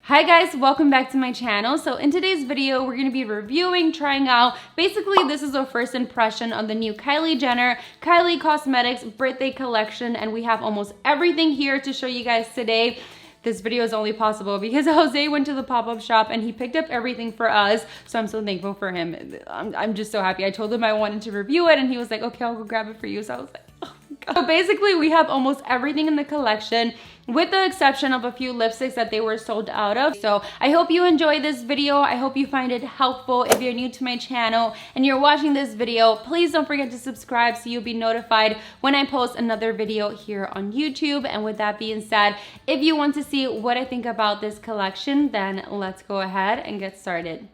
Hi guys, welcome back to my channel. So in today's video, we're gonna be reviewing, trying out, basically this is a first impression on the new Kylie Jenner Kylie Cosmetics birthday collection, and we have almost everything here to show you guys today. This video is only possible because Jose went to the pop-up shop and he picked up everything for us. So I'm so thankful for him. I'm just so happy. I told him I wanted to review it and he was like, okay, I'll go grab it for you. So I was like, oh my God. So basically we have almost everything in the collection, with the exception of a few lipsticks that they were sold out of. So I hope you enjoy this video. I hope you find it helpful. If you're new to my channel and you're watching this video, please don't forget to subscribe so you'll be notified when I post another video here on YouTube. And with that being said, if you want to see what I think about this collection, then let's go ahead and get started.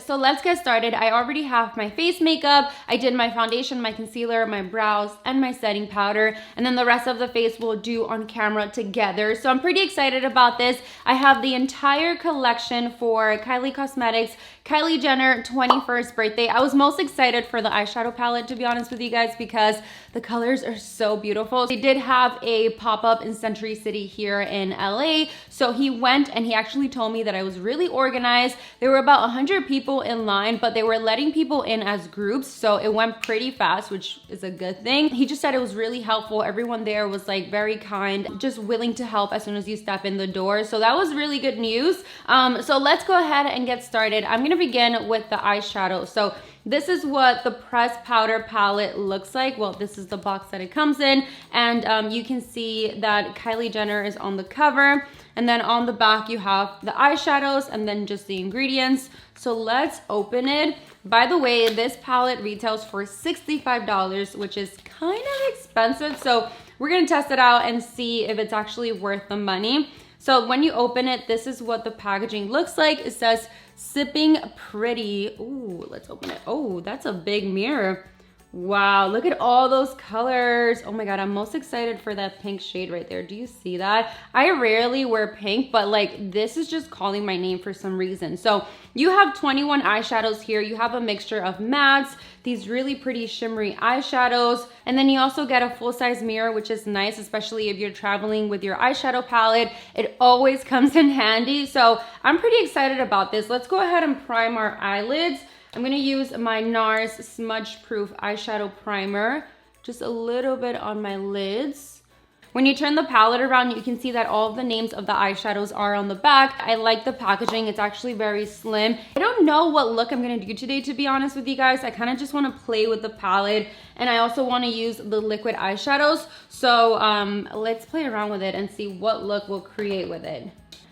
So let's get started. I already have my face makeup. I did my foundation, my concealer, my brows, and my setting powder. And then the rest of the face we'll do on camera together. So I'm pretty excited about this. I have the entire collection for Kylie Cosmetics, Kylie Jenner 21st birthday. I was most excited for the eyeshadow palette, to be honest with you guys, because the colors are so beautiful. They did have a pop-up in Century City here in LA. So he went and he actually told me that I was really organized. There were about 100 people in line, but they were letting people in as groups, so it went pretty fast, which is a good thing. He just said it was really helpful. Everyone there was like very kind, just willing to help as soon as you step in the door. So that was really good news. So let's go ahead and get started. I'm gonna begin with the eyeshadow. So this is what the pressed powder palette looks like. Well, this is the box that it comes in, and you can see that Kylie Jenner is on the cover, and then on the back you have the eyeshadows and then just the ingredients. So let's open it. By the way, this palette retails for $65, which is kind of expensive. So we're gonna test it out and see if it's actually worth the money. So when you open it, this is what the packaging looks like. It says sipping pretty. Ooh, let's open it. Oh, that's a big mirror. Wow, look at all those colors. Oh my God, I'm most excited for that pink shade right there. Do you see that? I rarely wear pink, but like this is just calling my name for some reason. So you have 21 eyeshadows here. You have a mixture of mattes, these really pretty shimmery eyeshadows, and then you also get a full-size mirror, which is nice, especially if you're traveling with your eyeshadow palette. It always comes in handy. So I'm pretty excited about this. Let's go ahead and prime our eyelids. I'm gonna use my NARS Smudge Proof Eyeshadow Primer, just a little bit on my lids. When you turn the palette around, you can see that all of the names of the eyeshadows are on the back. I like the packaging, it's actually very slim. I don't know what look I'm gonna do today, to be honest with you guys. I kind of just wanna play with the palette, and I also wanna use the liquid eyeshadows. So let's play around with it and see what look we'll create with it.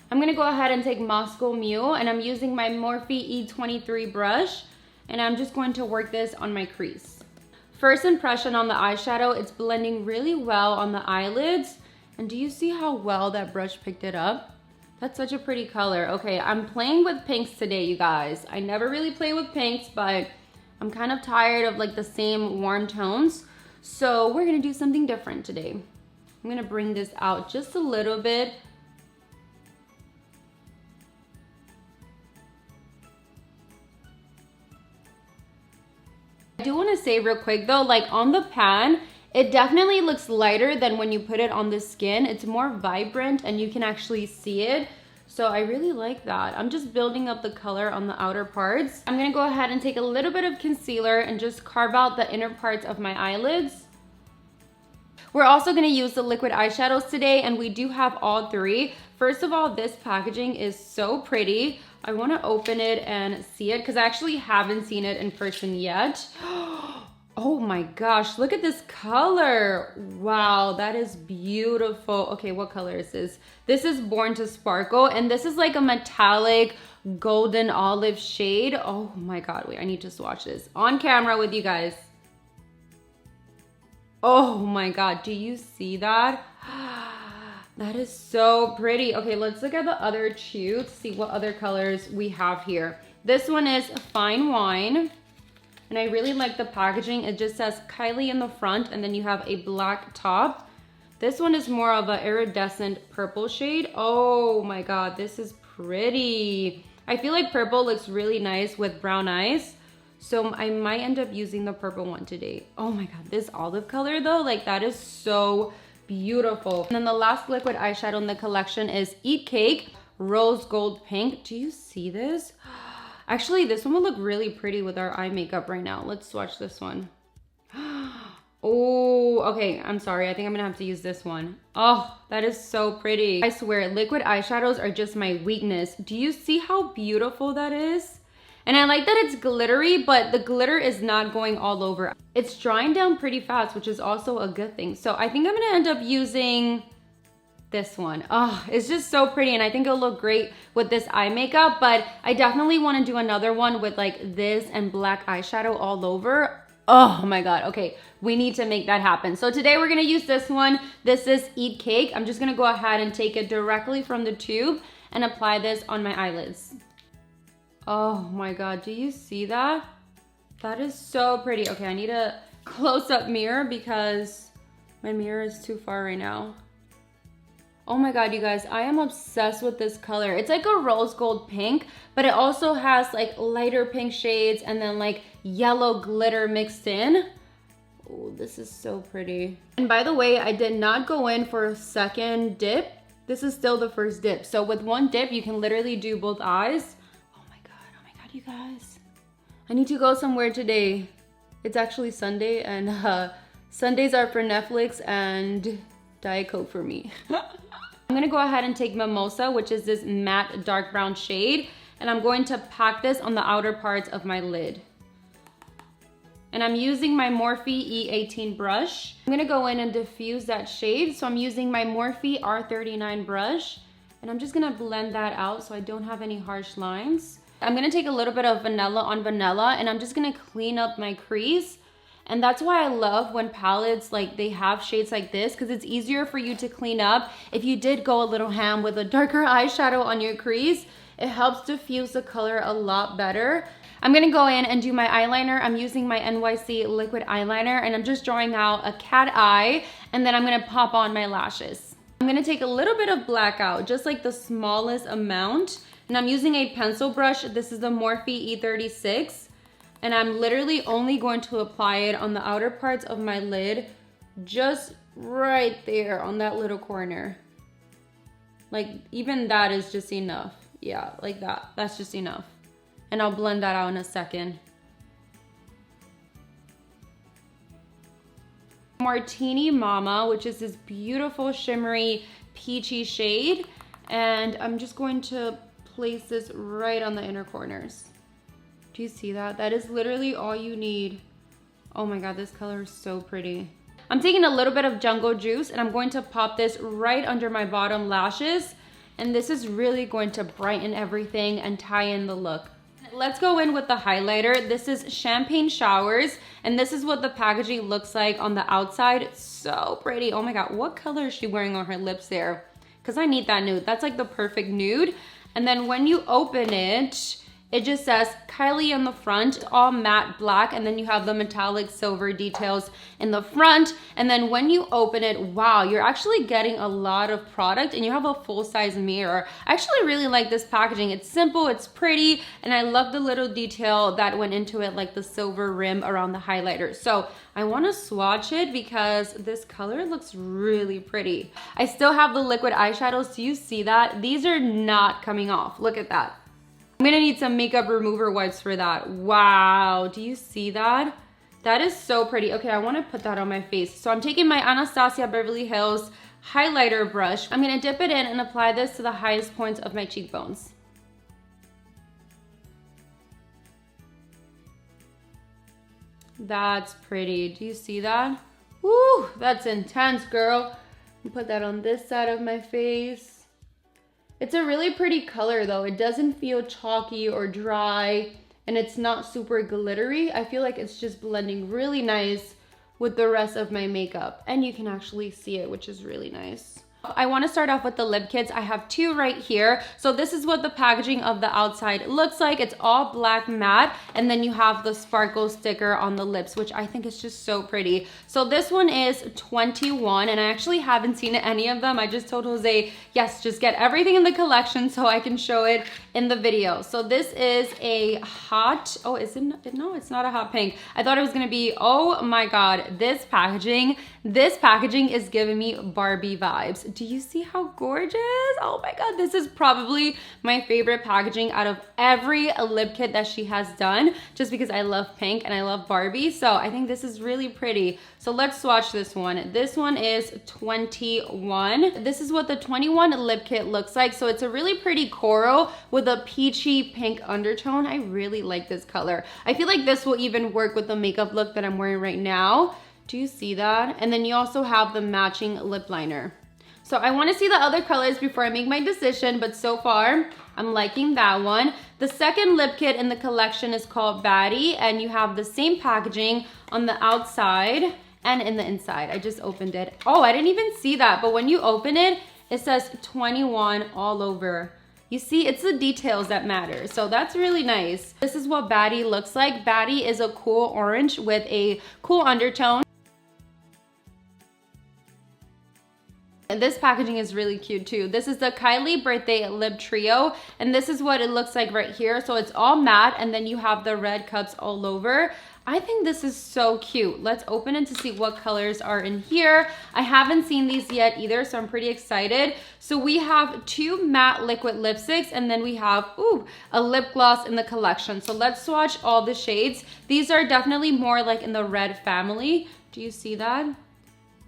I'm gonna go ahead and take Moscow Mule, and I'm using my Morphe E23 brush, and I'm just going to work this on my crease. First impression on the eyeshadow, it's blending really well on the eyelids. And do you see how well that brush picked it up? That's such a pretty color. Okay, I'm playing with pinks today, you guys. I never really play with pinks, but I'm kind of tired of like the same warm tones. So we're gonna do something different today. I'm gonna bring this out just a little bit. I do want to say real quick though, like on the pan, it definitely looks lighter than when you put it on the skin. It's more vibrant and you can actually see it. So I really like that. I'm just building up the color on the outer parts. I'm gonna go ahead and take a little bit of concealer and just carve out the inner parts of my eyelids. We're also gonna use the liquid eyeshadows today, and we do have all three. First of all, this packaging is so pretty. I wanna open it and see it because I actually haven't seen it in person yet. Oh my gosh, look at this color. Wow, that is beautiful. Okay, what color is this? This is Born to Sparkle, and this is like a metallic golden olive shade. Oh my God, wait, I need to swatch this on camera with you guys. Oh my God, do you see that? That is so pretty. Okay, let's look at the other two to see what other colors we have here. This one is Fine Wine, and I really like the packaging. It just says Kylie in the front, and then you have a black top. This one is more of an iridescent purple shade. Oh my God, this is pretty. I feel like purple looks really nice with brown eyes. So I might end up using the purple one today. Oh my God, this olive color though, like that is so beautiful. And then the last liquid eyeshadow in the collection is Eat Cake. rose gold pink. Do you see this? Actually, this one would look really pretty with our eye makeup right now. Let's swatch this one. Oh, okay, I'm sorry. I think I'm gonna have to use this one. Oh, that is so pretty. I swear, liquid eyeshadows are just my weakness. Do you see how beautiful that is? And I like that it's glittery, but the glitter is not going all over. It's drying down pretty fast, which is also a good thing. So I think I'm gonna end up using this one. Oh, it's just so pretty, and I think it'll look great with this eye makeup, but I definitely wanna do another one with like this and black eyeshadow all over. Oh my God, okay, we need to make that happen. So today we're gonna use this one. This is Eat Cake. I'm just gonna go ahead and take it directly from the tube and apply this on my eyelids. Oh my God, do you see that? That is so pretty. Okay, I need a close-up mirror because my mirror is too far right now. Oh my God, you guys, I am obsessed with this color. It's like a rose gold pink, but it also has like lighter pink shades and then like yellow glitter mixed in. Oh, this is so pretty. And by the way, I did not go in for a second dip. This is still the first dip. So with one dip, you can literally do both eyes. Oh my God, you guys. I need to go somewhere today. It's actually Sunday, and Sundays are for Netflix and Diet Coke for me. I'm gonna go ahead and take Mimosa, which is this matte dark brown shade, and I'm going to pack this on the outer parts of my lid. And I'm using my Morphe E18 brush. I'm gonna go in and diffuse that shade. So I'm using my Morphe R39 brush, and I'm just gonna blend that out so I don't have any harsh lines. I'm gonna take a little bit of vanilla on vanilla, and I'm just gonna clean up my crease. And that's why I love when palettes, like they have shades like this, because it's easier for you to clean up. If you did go a little ham with a darker eyeshadow on your crease, it helps diffuse the color a lot better. I'm gonna go in and do my eyeliner. I'm using my NYC liquid eyeliner, and I'm just drawing out a cat eye, and then I'm gonna pop on my lashes. I'm gonna take a little bit of black out, just like the smallest amount, and I'm using a pencil brush. This is the Morphe E36. And I'm literally only going to apply it on the outer parts of my lid, just right there on that little corner. Like even that is just enough. Yeah, like that, that's just enough. And I'll blend that out in a second. Martini Mama, which is this beautiful shimmery peachy shade. And I'm just going to place this right on the inner corners. Do you see that? That is literally all you need. Oh my God, this color is so pretty. I'm taking a little bit of Jungle Juice, and I'm going to pop this right under my bottom lashes. And this is really going to brighten everything and tie in the look. Let's go in with the highlighter. This is Champagne Showers, and this is what the packaging looks like on the outside. It's so pretty. Oh my God, what color is she wearing on her lips there? Because I need that nude. That's like the perfect nude. And then when you open it, it just says Kylie on the front, all matte black, and then you have the metallic silver details in the front. And then when you open it, wow, you're actually getting a lot of product, and you have a full-size mirror. I actually really like this packaging. It's simple, it's pretty, and I love the little detail that went into it, like the silver rim around the highlighter. So I wanna swatch it because this color looks really pretty. I still have the liquid eyeshadows. Do you see that? These are not coming off. Look at that. I'm gonna need some makeup remover wipes for that. Wow, do you see that? That is so pretty. Okay, I wanna put that on my face. So I'm taking my Anastasia Beverly Hills highlighter brush. I'm gonna dip it in and apply this to the highest points of my cheekbones. That's pretty. Do you see that? Woo, that's intense, girl. Put that on this side of my face. It's a really pretty color though. It doesn't feel chalky or dry, and it's not super glittery. I feel like it's just blending really nice with the rest of my makeup, and you can actually see it, which is really nice. I want to start off with the lip kits. I have two right here. So this is what the packaging of the outside looks like. It's all black matte, and then you have the sparkle sticker on the lips, which I think is just so pretty. So this one is 21, and I actually haven't seen any of them. I just told Jose, yes, just get everything in the collection so I can show it in the video. So this is a hot, oh, is it, no, it's not a hot pink. I thought it was gonna be, oh my God, this packaging is giving me Barbie vibes. Do you see how gorgeous? Oh my God, this is probably my favorite packaging out of every lip kit that she has done, just because I love pink and I love Barbie. So I think this is really pretty. So let's swatch this one. This one is 21. This is what the 21 lip kit looks like. So it's a really pretty coral with a peachy pink undertone. I really like this color. I feel like this will even work with the makeup look that I'm wearing right now. Do you see that? And then you also have the matching lip liner. So I want to see the other colors before I make my decision, but so far I'm liking that one. The second lip kit in the collection is called Baddie, and you have the same packaging on the outside and in the inside. I just opened it. Oh, I didn't even see that, but when you open it, it says 21 all over. You see, it's the details that matter. So that's really nice. This is what Baddie looks like. Baddie is a cool orange with a cool undertone. And this packaging is really cute too. This is the Kylie Birthday Lip Trio, and this is what it looks like right here. So it's all matte, and then you have the red cups all over. I think this is so cute. Let's open it to see what colors are in here. I haven't seen these yet either, so I'm pretty excited. So we have 2 matte liquid lipsticks, and then we have, a lip gloss in the collection. So let's swatch all the shades. These are definitely more like in the red family. Do you see that?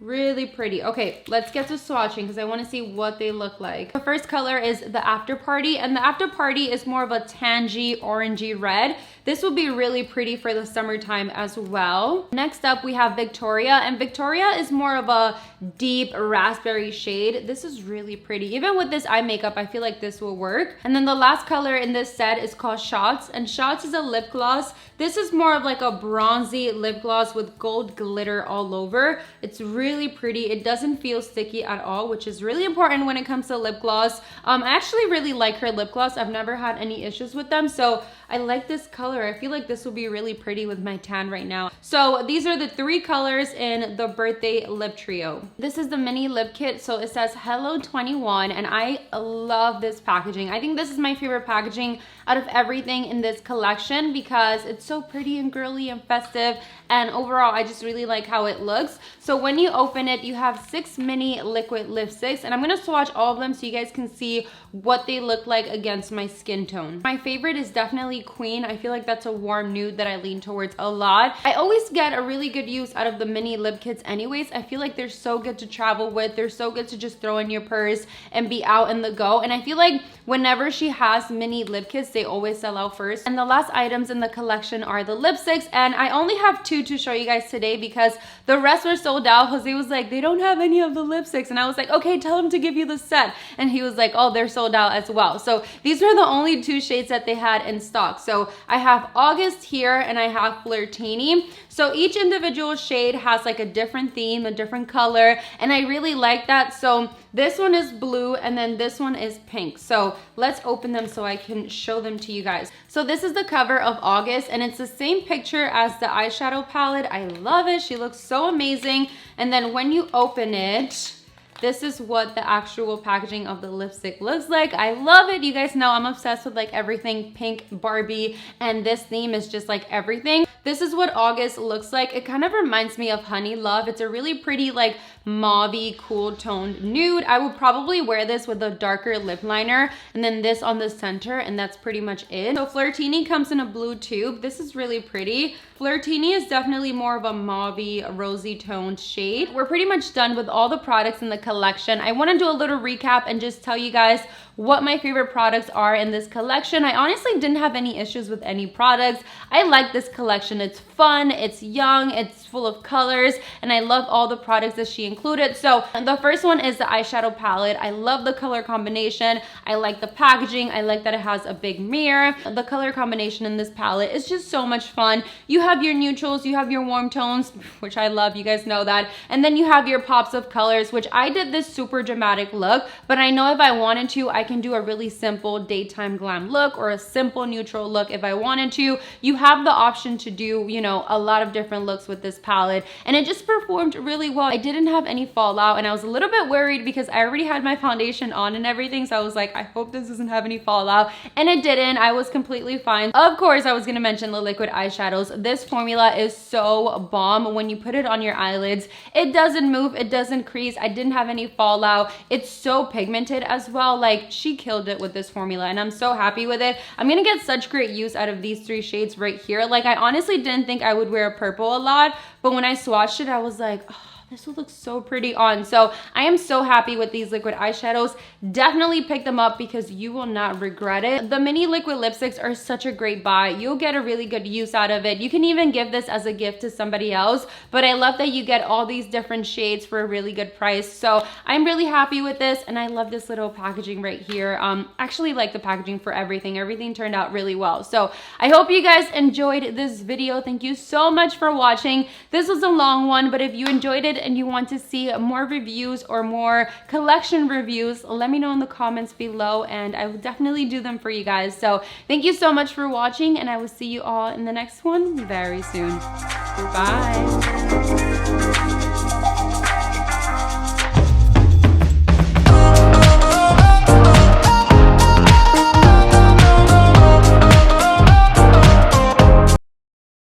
Really pretty. Okay, let's get to swatching because I want to see what they look like. The first color is the After Party, and the After Party is more of a tangy, orangey red. This will be really pretty for the summertime as well. Next up, we have Victoria, and Victoria is more of a deep raspberry shade. This is really pretty. Even with this eye makeup, I feel like this will work. And then the last color in this set is called Shots, and Shots is a lip gloss. This is more of like a bronzy lip gloss with gold glitter all over. It's really pretty. It doesn't feel sticky at all, which is really important when it comes to lip gloss. I actually really like her lip gloss. I've never had any issues with them, so I like this color. I feel like this will be really pretty with my tan right now. So these are the 3 colors in the Birthday Lip Trio. This is the mini lip kit, so it says Hello 21, and I love this packaging. I think this is my favorite packaging out of everything in this collection because it's so pretty and girly and festive, and overall I just really like how it looks. So when you open it, you have 6 mini liquid lipsticks, and I'm gonna swatch all of them so you guys can see what they look like against my skin tone. My favorite is definitely Queen. I feel like that's a warm nude that I lean towards a lot. I always get a really good use out of the mini lip kits anyways. I feel like they're so good to travel with. They're so good to just throw in your purse and be out in the go. And I feel like whenever she has mini lip kits, they always sell out first. And the last items in the collection are the lipsticks, and I only have 2 to show you guys today because the rest were sold out. Jose was like, they don't have any of the lipsticks, and I was like, okay, tell him to give you the set, and he was like, oh, they're sold out as well. So these were the only 2 shades that they had in stock. So I have August here and I have Flirtini. So each individual shade has like a different theme, a different color, and I really like that. So this one is blue and then this one is pink. So let's open them so I can show them to you guys. So this is the cover of August, and it's the same picture as the eyeshadow palette. I love it. She looks so amazing. And then when you open it, this is what the actual packaging of the lipstick looks like. I love it. You guys know I'm obsessed with like everything pink Barbie, and this theme is just like everything. This is what August looks like. It kind of reminds me of Honey Love. It's a really pretty like mauvey, cool toned nude. I would probably wear this with a darker lip liner and then this on the center, and that's pretty much it. So Flirtini comes in a blue tube. This is really pretty. Flirtini is definitely more of a mauvey, rosy toned shade. We're pretty much done with all the products in the collection. I want to do a little recap and just tell you guys what my favorite products are in this collection. I honestly didn't have any issues with any products. I like this collection. It's fun, it's young, it's full of colors, and I love all the products that she included. So the first one is the eyeshadow palette. I love the color combination. I like the packaging. I like that it has a big mirror. The color combination in this palette is just so much fun. You have your neutrals, you have your warm tones, which I love, you guys know that, and then you have your pops of colors, which I did this super dramatic look, but I know if I wanted to, I can do a really simple daytime glam look or a simple neutral look if I wanted to. You have the option to do, you know, a lot of different looks with this palette, and it just performed really well. I didn't have any fallout, and I was a little bit worried because I already had my foundation on and everything, so I was like, I hope this doesn't have any fallout, and it didn't. I was completely fine. Of course, I was gonna mention the liquid eyeshadows. This formula is so bomb. When you put it on your eyelids, it doesn't move, it doesn't crease. I didn't have any fallout. It's so pigmented as well. Like, she killed it with this formula, and I'm so happy with it. I'm gonna get such great use out of these 3 shades right here. Like, I honestly didn't think I would wear purple a lot, but when I swatched it, I was like, oh, this will look so pretty on. So I am so happy with these liquid eyeshadows. Definitely pick them up because you will not regret it. The mini liquid lipsticks are such a great buy. You'll get a really good use out of it. You can even give this as a gift to somebody else, but I love that you get all these different shades for a really good price. So I'm really happy with this, and I love this little packaging right here. Actually like the packaging for everything. Everything turned out really well. So I hope you guys enjoyed this video. Thank you so much for watching. This was a long one, but if you enjoyed it and you want to see more reviews or more collection reviews, let me know in the comments below, and I will definitely do them for you guys. So thank you so much for watching, and I will see you all in the next one very soon. Bye.